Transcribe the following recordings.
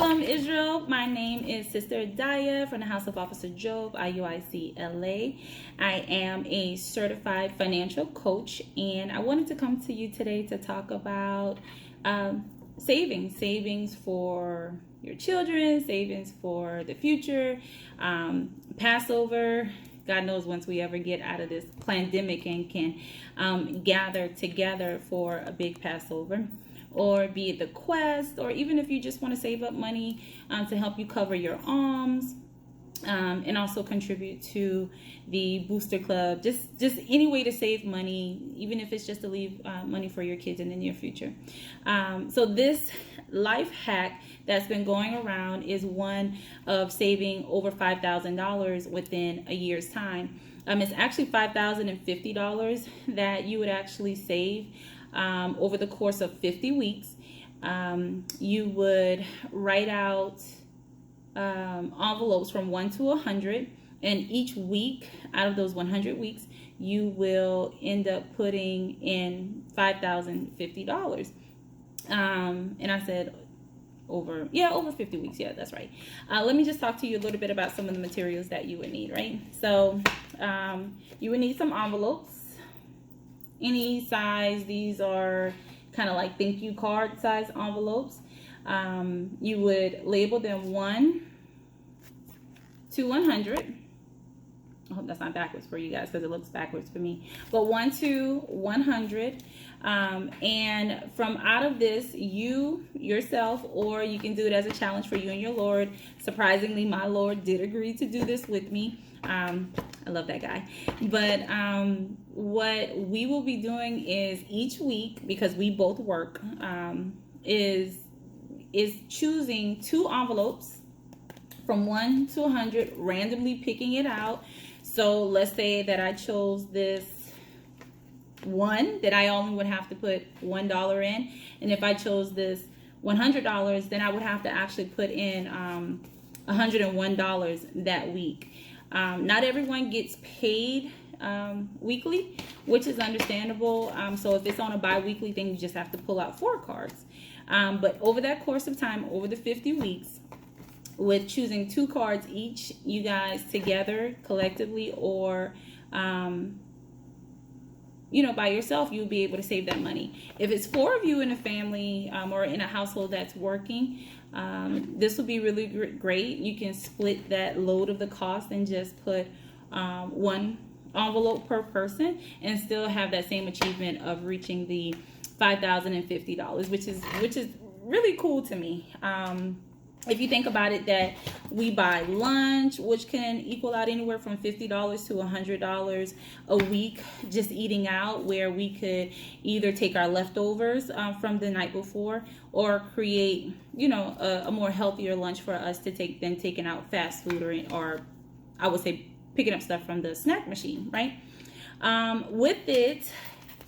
Shalom, Israel. My name is Sister Daya from the House of Officer Job, IUIC LA. I am a certified financial coach, and I wanted to come to you today to talk about savings for your children, savings for the future, Passover. God knows once we ever get out of this pandemic and can gather together for a big Passover, or be it the quest, or even if you just want to save up money to help you cover your alms, and also contribute to the booster club, just any way to save money, even if it's just to leave money for your kids in the near future. So this life hack that's been going around is one of saving over $5,000 within a year's time. It's actually $5,050 that you would actually save over the course of 50 weeks. You would write out envelopes from 1 to 100, and each week out of those 100 weeks you will end up putting in $5,050. And I said over 50 weeks. Yeah, that's right. Let me just talk to you a little bit about some of the materials that you would need, right? So you would need some envelopes, any size. These are kind of like thank you card size envelopes. You would label them 1 to 100. I hope that's not backwards for you guys, because it looks backwards for me. But 1 to 100. And from out of this, you yourself, or you can do it as a challenge for you and your Lord. Surprisingly, my Lord did agree to do this with me. I love that guy. But what we will be doing is each week, because we both work, is choosing 2 envelopes from 1 to 100, randomly picking it out. So let's say that I chose this one, that I only would have to put $1 in. And if I chose this $100, then I would have to actually put in $101 that week. Not everyone gets paid weekly, which is understandable. So if it's on a bi-weekly thing, you just have to pull out 4 cards. But over that course of time, over the 50 weeks, with choosing 2 cards each, you guys together, collectively, or by yourself, you'll be able to save that money. If it's 4 of you in a family, or in a household that's working, this will be really great. You can split that load of the cost and just put 1 envelope per person, and still have that same achievement of reaching the $5,050, which is really cool to me. If you think about it, that we buy lunch, which can equal out anywhere from $50 to $100 a week, just eating out, where we could either take our leftovers from the night before, or create, a more healthier lunch for us to take than taking out fast food, or I would say picking up stuff from the snack machine, right? With it,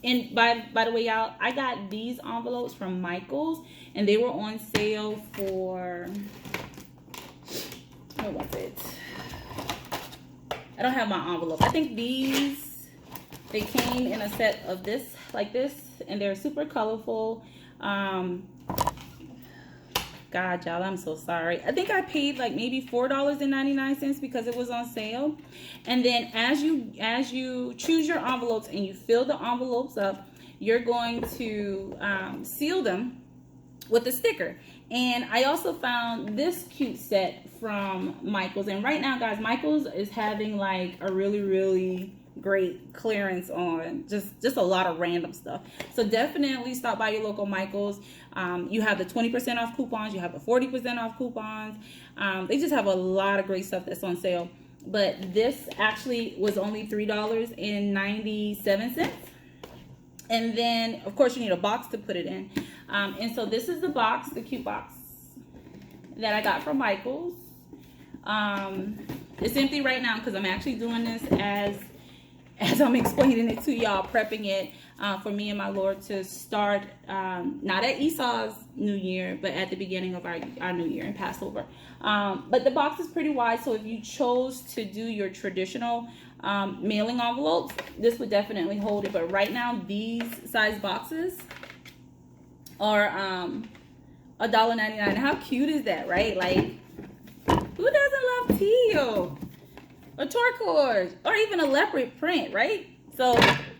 and by the way, y'all, I got these envelopes from Michael's, and they were on sale for, what was it? I don't have my envelope. I think they came in a set of this, like this, and they're super colorful. God, y'all, I'm so sorry. I think I paid like maybe $4.99 because it was on sale. And then as you choose your envelopes and you fill the envelopes up, you're going to seal them with a sticker. And I also found this cute set from Michael's. And right now, guys, Michael's is having like a really, really great clearance on just a lot of random stuff. So definitely stop by your local Michael's. You have the 20% off coupons, you have the 40% off coupons. They just have a lot of great stuff that's on sale. But this actually was only $3.97. And then of course you need a box to put it in. And so this is the box, the cute box that I got from Michael's. It's empty right now because I'm actually doing this as I'm explaining it to y'all, prepping it for me and my Lord to start, not at Esau's New Year, but at the beginning of our New Year in Passover. But the box is pretty wide, so if you chose to do your traditional mailing envelopes, this would definitely hold it. But right now, these size boxes are $1.99. How cute is that, right? Like, who doesn't love teal or turquoise or even a leopard print, right? So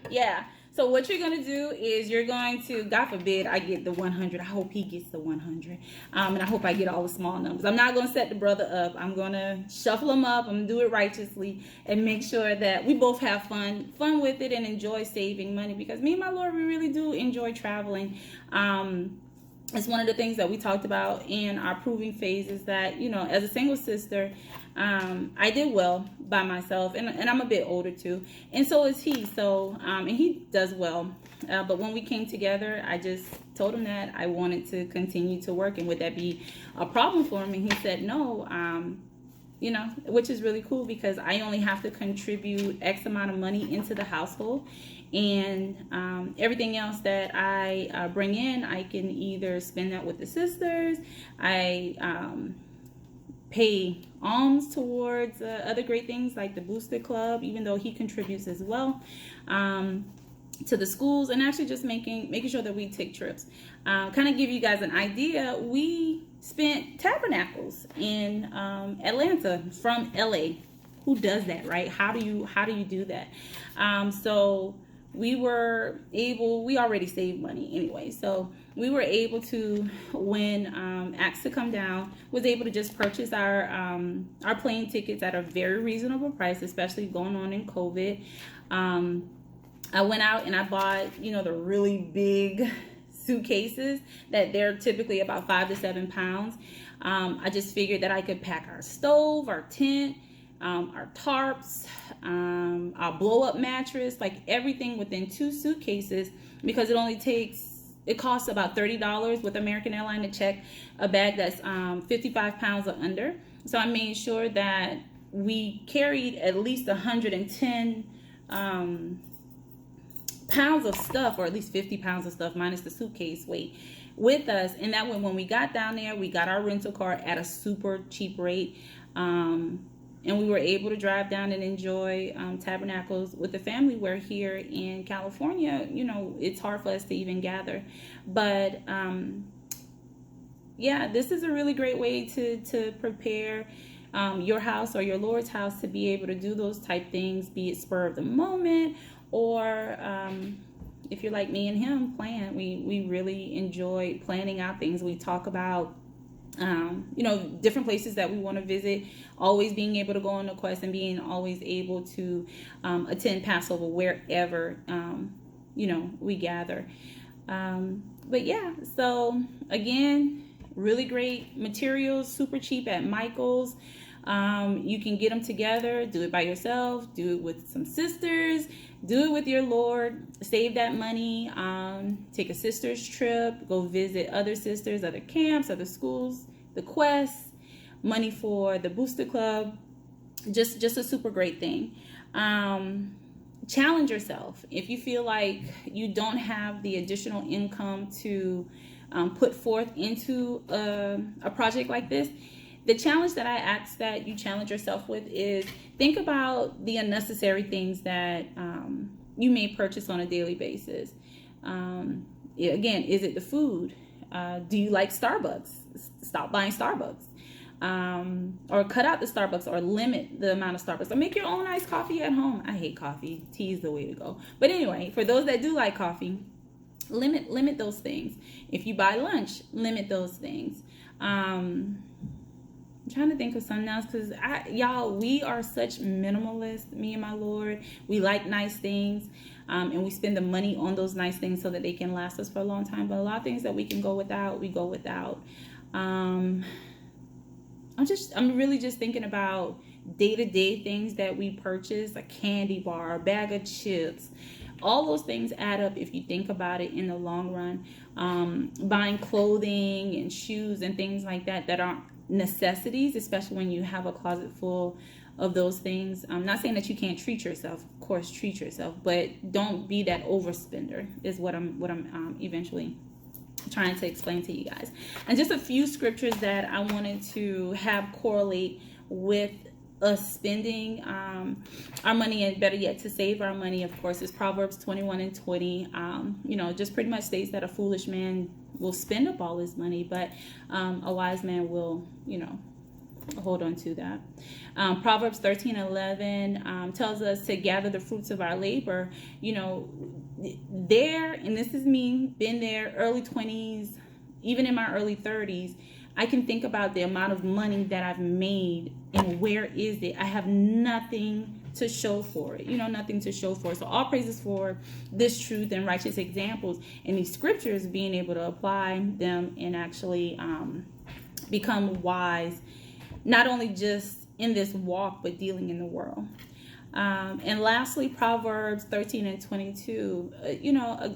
yeah. So what you're going to do is you're going to, God forbid I get the 100. I hope he gets the 100. And I hope I get all the small numbers. I'm not going to set the brother up. I'm going to shuffle them up. I'm going to do it righteously and make sure that we both have fun with it and enjoy saving money, because me and my Lord, we really do enjoy traveling. It's one of the things that we talked about in our proving phase, is that, you know, as a single sister, I did well by myself, and I'm a bit older too, and so is he. So and he does well, but when we came together, I just told him that I wanted to continue to work, and would that be a problem for him? And he said no. You know, which is really cool, because I only have to contribute X amount of money into the household, and everything else that I bring in, I can either spend that with the sisters. I pay alms towards other great things like the Booster Club, even though he contributes as well, to the schools, and actually just making sure that we take trips. Kind of give you guys an idea, we spent tabernacles in Atlanta from LA. Who does that, right? How do you do that? So we already saved money anyway, so we were able to, when asked to come down, was able to just purchase our plane tickets at a very reasonable price, especially going on in COVID. I went out and I bought, you know, the really big suitcases that they're typically about 5 to 7 pounds. I just figured that I could pack our stove, our tent, our tarps, our blow-up mattress, like everything within 2 suitcases, because it costs about $30 with American Airlines to check a bag that's 55 pounds or under. So I made sure that we carried at least 110 pounds of stuff, or at least 50 pounds of stuff minus the suitcase weight, with us. And that way, when we got down there, we got our rental car at a super cheap rate, and we were able to drive down and enjoy tabernacles with the family, where here in California, you know, it's hard for us to even gather. But yeah, this is a really great way to prepare your house or your Lord's house to be able to do those type things, be it spur of the moment, or if you're like me and him, plan. We really enjoy planning out things. We talk about you know, different places that we want to visit, always being able to go on a quest, and being always able to attend Passover wherever you know, we gather. But yeah, so again, really great materials, super cheap at Michael's. You can get them together, do it by yourself, do it with some sisters, do it with your Lord, save that money, take a sister's trip, go visit other sisters, other camps, other schools, the quest, money for the Booster Club, just a super great thing. Challenge yourself. If you feel like you don't have the additional income to put forth into a project like this, the challenge that I ask that you challenge yourself with is think about the unnecessary things that you may purchase on a daily basis. Again, is it the food? Do you like Starbucks? Stop buying Starbucks. Or cut out the Starbucks, or limit the amount of Starbucks, or make your own iced coffee at home. I hate coffee. Tea is the way to go. But anyway, for those that do like coffee, limit those things. If you buy lunch, limit those things. I'm trying to think of something else, because y'all, we are such minimalists, me and my Lord. We like nice things, and we spend the money on those nice things so that they can last us for a long time. But a lot of things that we can go without, we go without. I'm really just thinking about day-to-day things that we purchase, a candy bar, a bag of chips. All those things add up if you think about it in the long run. Buying clothing and shoes and things like that aren't necessities, especially when you have a closet full of those things. I'm not saying that you can't treat yourself. Of course, treat yourself, but don't be that overspender is what I'm eventually trying to explain to you guys. And just a few scriptures that I wanted to have correlate with us spending our money, and better yet, to save our money, of course, is Proverbs 21:20. You know, just pretty much states that a foolish man will spend up all his money, but a wise man will, hold on to that. Proverbs 13:11 tells us to gather the fruits of our labor. There, and this is me, been there, early 20s, even in my early 30s, I can think about the amount of money that I've made and where is it? I have nothing to show for it, nothing to show for it. So all praises for this truth and righteous examples and these scriptures, being able to apply them and actually become wise, not only just in this walk, but dealing in the world. And lastly, Proverbs 13:22,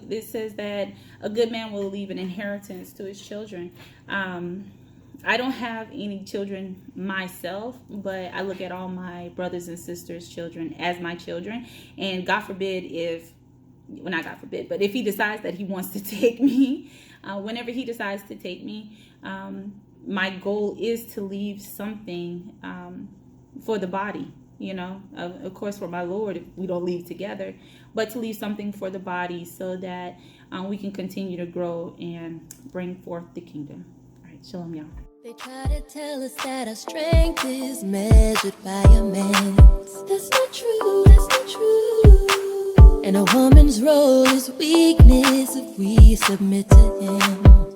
it says that a good man will leave an inheritance to his children. I don't have any children myself, but I look at all my brothers and sisters' children as my children. And God forbid not God forbid, but if he decides that he wants to take me, whenever he decides to take me, my goal is to leave something for the body. Of course, for my Lord, if we don't leave together, but to leave something for the body so that we can continue to grow and bring forth the kingdom. All right, shalom, y'all. They try to tell us that our strength is measured by a man's. That's not true, that's not true. And a woman's role is weakness if we submit to him.